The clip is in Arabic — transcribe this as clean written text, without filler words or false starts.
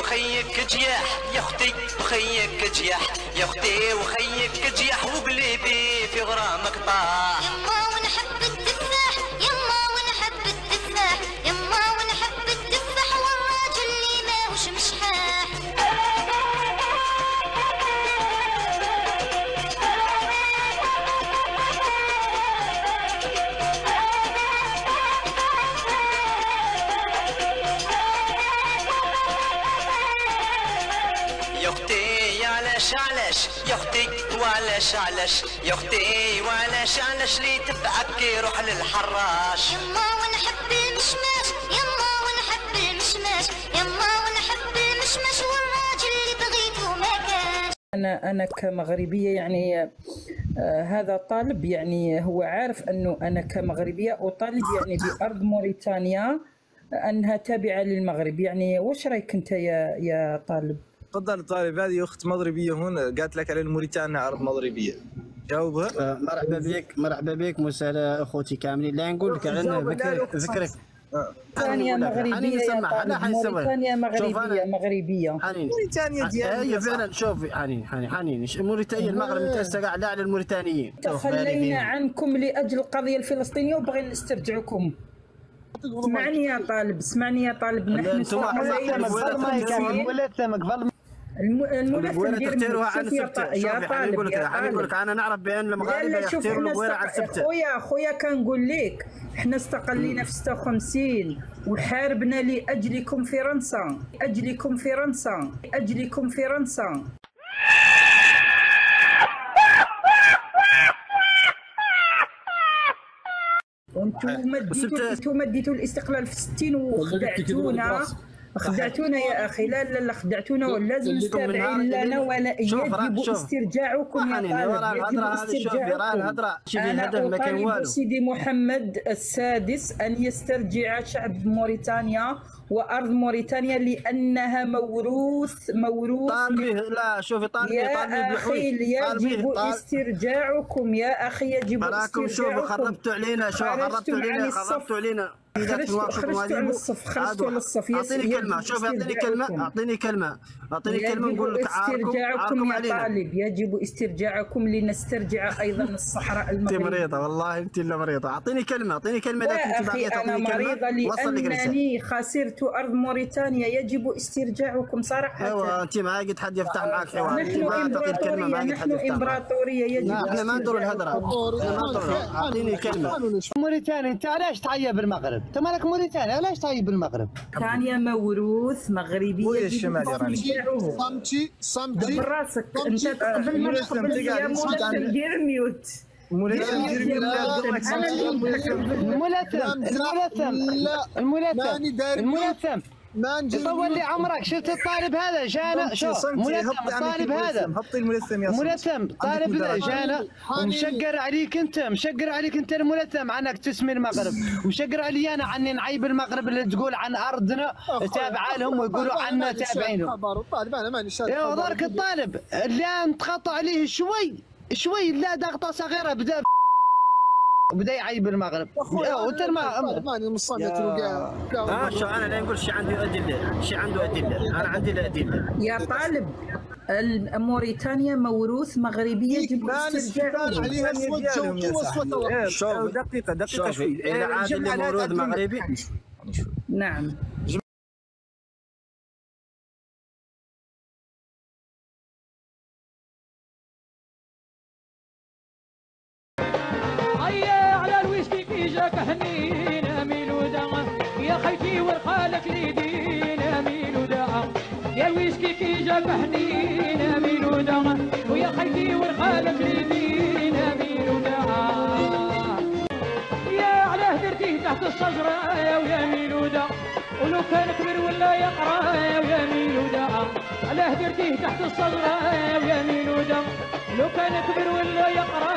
وخيك جياح يا اختي وخيك جياح يا اختي وخيك جياح وقلبي في غرامك طاح. يما ونحب التفاح يما ونحب التفاح يما ونحب التفاح والراجل اللي ماهوش مشحاح. يا اختي علاش يا اختي وعلاش يا اختي وعلاش لي تبعك روح للحراش. يما ونحب المشماش يما ونحب المشماش يما ونحب المشماش والراجل اللي بغيته ما كانش. أنا كمغربية يعني هذا طالب يعني هو عارف أنه أنا كمغربية أطالب يعني بأرض موريتانيا أنها تابعة للمغرب. يعني وش رأيك أنت يا طالب؟ تفضل طالب. هذه اخت مغربيه هون قالت لك على موريتانيا ارض مغربيه، جاوبها. مرحبا بك مساء اخوتي كاملين. لا نقول لك على ذكرك موريتانيا مغربيه يا طالب. موريتانيا مغربيه موريتانيا ديالي هي فعلا. شوفي حنين موريتانيا المغرب متأسى كاع على الموريتانيين. تخلينا عنكم لاجل القضيه الفلسطينيه وبغينا نسترجعكم. اسمعني يا طالب نحن الملثم تختاروها عن سبته. شوفي نقول لك انا نعرف بان المغاربه يختاروا البويره عن سبته. خويا كنقول لك احنا استقلينا في 56 وحاربنا لاجلكم فرنسا وانتم اديتوا الاستقلال في 60 وخدعتونا يا اخي. لا خدعتونا ولازم نسترجعين لنا ولا يجب استرجاعكم يا طالب. يجب استرجاعكم. انا اطالب سيدي محمد السادس ان يسترجع شعب موريتانيا وارض موريتانيا لانها موروث لا شوفي طالبي يا اخي يجب استرجاعكم يا اخي يجب راكم شوفوا خربتوا علينا خربتوا علينا خرجتوا على الصف اعطيني كلمه نقول لك استرجاعكم يا طالب. يجب استرجاعكم لنسترجع ايضا الصحراء المغربيه. انت مريضه والله، انت اللي مريضه. اعطيني كلمه يا اخي انا مريضه لانني خسرت ارض موريتانيا. يجب استرجاعكم صراحه. ايوه انت ما قد حد يفتح معك حوار. نحن امبراطوريه يجب. احنا ما ندور الهدره. اعطيني كلمه. موريتانيا انت علاش تعيب المغرب؟ انت مالك موريتانيا علاش تعيب المغرب؟ موريتانيا موروث مغربي. ويا الشمال ايراني. صمتي براسك انت قبل ما تقبل يا مولاتم دير ميوت. الملثم طول لي عمرك. شفت الطالب هذا جانا؟ شوف ملثم الطالب هذا هبطي الملثم يا ملثم طالب جانا ومشقر عليك انت الملثم عنك تسمي المغرب، ومشقر علي انا عني نعيب المغرب اللي تقول عن ارضنا تابعه لهم ويقولوا عنا تابعينهم. يا ضرك الطالب لا نتخطى عليه شوي لا ضغطه صغيره بدا يعيب المغرب. وانت ماني مصمت شو انا لا نقول شي عنده ادله انا عندي الادله يا طالب. موريتانيا موروث مغربي يجب استرجاعه. عليها دقيقه شوفي اذا عاد الموروث مغربي. نعم جاك هنينا ميلودا يا خيتي ورخالك ليدينا ميلودا يا الويسكي كي جاك هنينا ميلودا ويا خيتي ورخالك ليدينا ميلودا يا علاه درتيه تحت الشجرة يا ميلودا ولو كان كبير ولا يقرا يا ميلودا علاه درتيه تحت الشجرة يا ميلودا لو كان كبير ولا يقرا